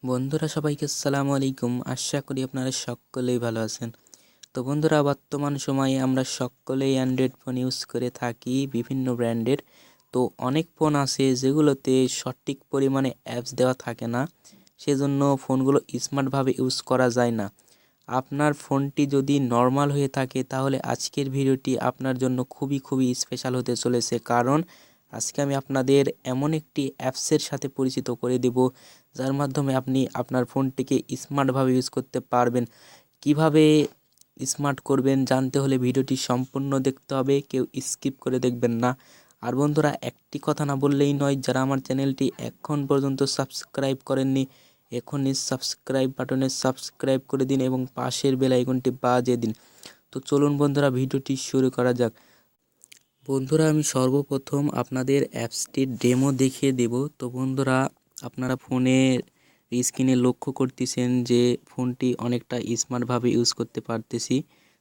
বন্ধুরা সবাইকে আসসালামু আলাইকুম। আশা করি আপনারা সকলেই ভালো আছেন। তো বন্ধুরা, বর্তমান সময়ে আমরা সকলেই অ্যান্ড্রয়েড ফোন ইউজ করে থাকি বিভিন্ন ব্র্যান্ডের। তো অনেক ফোন আছে যেগুলোতে সঠিক পরিমাণে অ্যাপস দেওয়া থাকে না, সেজন্য ফোনগুলো স্মার্টভাবে ইউজ করা যায় না। আপনার ফোনটি যদি নর্মাল হয়ে থাকে তাহলে আজকের ভিডিওটি আপনার জন্য খুবই স্পেশাল হতে চলেছে, কারণ আজকে আমি আপনাদের এমন একটি অ্যাপসের সাথে পরিচিত করে দেব যার মাধ্যমে আপনি আপনার ফোনটিকে স্মার্টভাবে ইউজ করতে পারবেন। কিভাবে স্মার্ট করবেন জানতে হলে ভিডিওটি সম্পূর্ণ দেখতে হবে, কেউ স্কিপ করে দেখবেন না। আর বন্ধুরা, একটি কথা না বললেই নয়, যারা আমার চ্যানেলটি এখন পর্যন্ত সাবস্ক্রাইব করেননি এখনই সাবস্ক্রাইব বাটনে সাবস্ক্রাইব করে দিন এবং পাশের বেল আইকনটি বাজিয়ে দিন। তো চলুন বন্ধুরা, ভিডিওটি শুরু করা যাক। বন্ধুরা, আমি সর্বপ্রথম আপনাদের অ্যাপসটির ডেমো দেখিয়ে দেব। তো বন্ধুরা, আপনারা ফোনের স্ক্রিনে লক্ষ্য করতেছেন যে ফোনটি অনেকটা স্মার্টভাবে ইউজ করতে পারতেছি।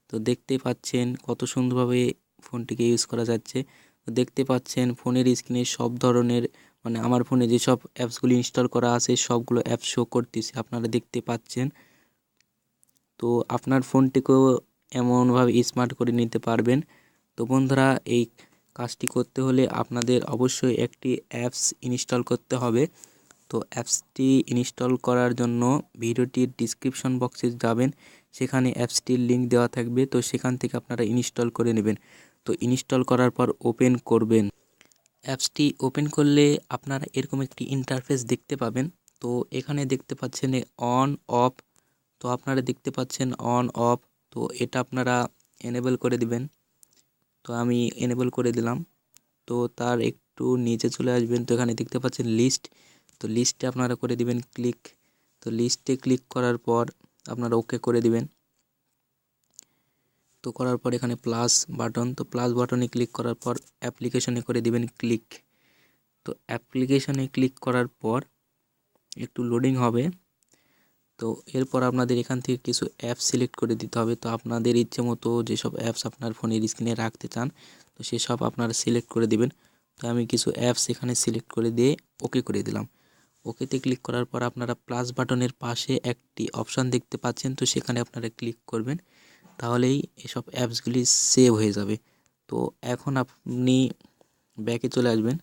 তো দেখতে পাচ্ছেন কত সুন্দরভাবে ফোনটিকে ইউজ করা যাচ্ছে। তো দেখতে পাচ্ছেন ফোনের স্ক্রিনে সব ধরনের আমার ফোনে যেসব অ্যাপসগুলি ইনস্টল করা আছে সবগুলো অ্যাপ শো করতেছে, আপনারা দেখতে পাচ্ছেন। তো আপনার ফোনটিকেও এমনভাবে স্মার্ট করে নিতে পারবেন। তো বন্ধুরা, এই কাজটি করতে হলে আপনাদের অবশ্যই একটি অ্যাপস ইনস্টল করতে হবে। তো অ্যাপসটি ইনস্টল করার জন্য ভিডিওটির ডিসক্রিপশন বক্সে যাবেন, সেখানে অ্যাপসটির লিঙ্ক দেওয়া থাকবে। তো সেখান থেকে আপনারা ইনস্টল করে নেবেন। তো ইনস্টল করার পর ওপেন করবেন। অ্যাপসটি ওপেন করলে আপনারা এরকম একটি ইন্টারফেস দেখতে পাবেন। তো এখানে দেখতে পাচ্ছেন অন অফ। তো আপনারা দেখতে পাচ্ছেন অন অফ। তো এটা আপনারা এনেবল করে দিবেন। তো আমি এনেবল করে দিলাম। তো তার একটু নিচে চলে আসবেন, তো এখানে দেখতে পাচ্ছেন লিস্ট। তো লিস্টে আপনারা করে দিবেন ক্লিক। তো লিস্টে ক্লিক করার পর আপনারা ওকে করে দিবেন। তো করার পর এখানে প্লাস বাটন, তো প্লাস বাটনে ক্লিক করার পর অ্যাপ্লিকেশনে করে দিবেন ক্লিক। তো অ্যাপ্লিকেশনে ক্লিক করার পর একটু লোডিং হবে। তো এরপর আপনাদের এখান থেকে কিছু অ্যাপ সিলেক্ট করে দিতে হবে। তো আপনাদের ইচ্ছে মতো যেসব অ্যাপস আপনার ফোনের স্ক্রিনে রাখতে চান তো সেসব আপনারা সিলেক্ট করে দিবেন। তো আমি কিছু অ্যাপস এখানে সিলেক্ট করে দিয়ে ওকে করে দিলাম। ওকেতে ক্লিক করার পর আপনারা প্লাস বাটনের পাশে একটি অপশান দেখতে পাচ্ছেন, তো সেখানে আপনারা ক্লিক করবেন, তাহলেই এসব অ্যাপসগুলি সেভ হয়ে যাবে। তো এখন আপনি ব্যাকে চলে আসবেন।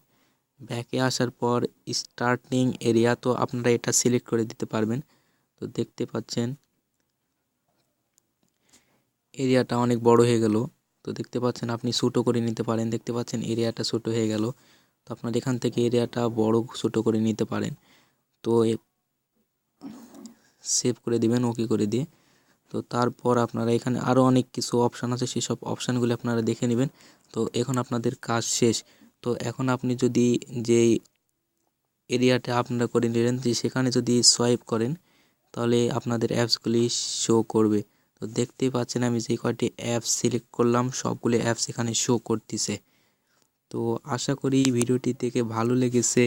ব্যাকে আসার পর স্টার্টিং এরিয়া, তো আপনারা এটা সিলেক্ট করে দিতে পারবেন। তো দেখতে পাচ্ছেন এরিয়াটা অনেক বড় হয়ে গেল। তো দেখতে পাচ্ছেন আপনি ছোটো করে নিতে পারেন। দেখতে পাচ্ছেন এরিয়াটা ছোটো হয়ে গেল। তো আপনার এখান থেকে এরিয়াটা বড় ছোটো করে নিতে পারেন। তো সেভ করে দিবেন ওকে করে দিয়ে। তো তারপর আপনারা এখানে আরও অনেক কিছু অপশান আছে, সেসব অপশানগুলি আপনারা দেখে নেবেন। তো এখন আপনাদের কাজ শেষ। তো এখন আপনি যদি যেই এরিয়াটা আপনারা করে নিলেন যে সেখানে যদি সোয়াইপ করেন তাহলে আপনাদের অ্যাপসগুলি শো করবে। তো দেখতেই পাচ্ছেন আমি যে কয়টি অ্যাপস সিলেক্ট করলাম সবগুলি অ্যাপস এখানে শো করতেছে। তো আশা করি ভিডিওটি দেখে ভালো লেগেছে।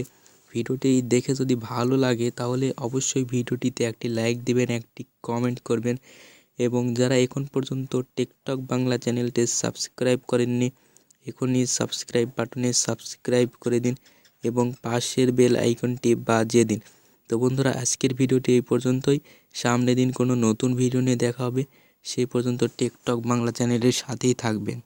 ভিডিওটি দেখে যদি ভালো লাগে তাহলে অবশ্যই ভিডিওটিতে একটি লাইক দিবেন, একটি কমেন্ট করবেন এবং যারা এখন পর্যন্ত টিকটক বাংলা চ্যানেলটি সাবস্ক্রাইব করেননি এখনই সাবস্ক্রাইব বাটনে সাবস্ক্রাইব করে দিন এবং পাশের বেল আইকনটি বাজিয়ে দিন। তো বন্ধুরা, আজকের ভিডিওটি এই পর্যন্তই। সামনের দিন কোনো নতুন ভিডিও নিয়ে দেখা হবে। সেই পর্যন্ত টিকটক বাংলা চ্যানেলের সাথেই থাকবেন।